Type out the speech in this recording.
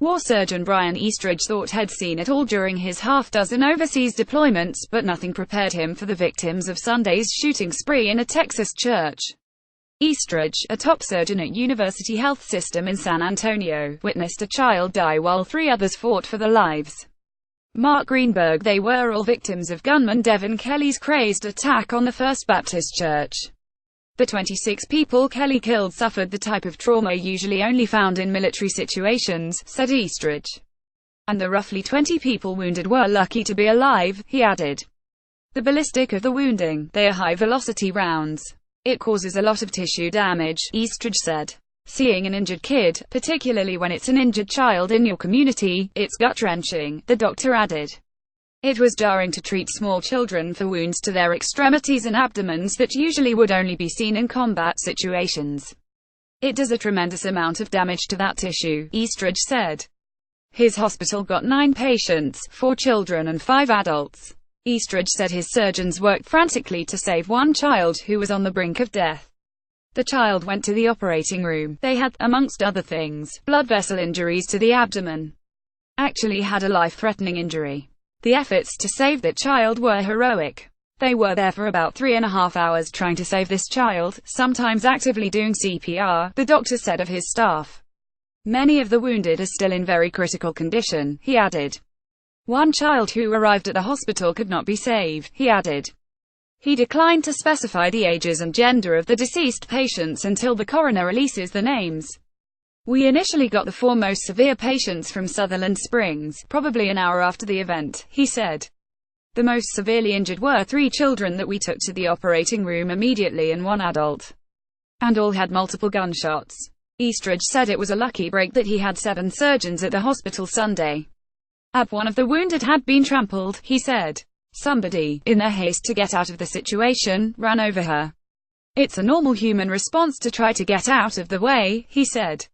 War surgeon Brian Eastridge thought he'd seen it all during his half-dozen overseas deployments, but nothing prepared him for the victims of Sunday's shooting spree in a Texas church. Eastridge, a top surgeon at University Health System in San Antonio, witnessed a child die while 3 others fought for their lives. Mark Greenberg, they were all victims of gunman Devin Kelly's crazed attack on the First Baptist Church. The 26 people Kelly killed suffered the type of trauma usually only found in military situations, said Eastridge. And the roughly 20 people wounded were lucky to be alive, he added. The ballistic of the wounding, they are high-velocity rounds. It causes a lot of tissue damage, Eastridge said. Seeing an injured kid, particularly when it's an injured child in your community, it's gut-wrenching, the doctor added. It was jarring to treat small children for wounds to their extremities and abdomens that usually would only be seen in combat situations. It does a tremendous amount of damage to that tissue, Eastridge said. His hospital got 9 patients, 4 children and 5 adults. Eastridge said his surgeons worked frantically to save one child who was on the brink of death. The child went to the operating room. They had, amongst other things, blood vessel injuries to the abdomen. Actually had a life-threatening injury. The efforts to save that child were heroic. They were there for about 3.5 hours trying to save this child, sometimes actively doing CPR, the doctor said of his staff. Many of the wounded are still in very critical condition, he added. One child who arrived at the hospital could not be saved, he added. He declined to specify the ages and gender of the deceased patients until the coroner releases the names. We initially got the 4 most severe patients from Sutherland Springs, probably an hour after the event, he said. The most severely injured were 3 children that we took to the operating room immediately and 1 adult. And all had multiple gunshots. Eastridge said it was a lucky break that he had 7 surgeons at the hospital Sunday. One of the wounded had been trampled, he said. Somebody, in their haste to get out of the situation, ran over her. It's a normal human response to try to get out of the way, he said.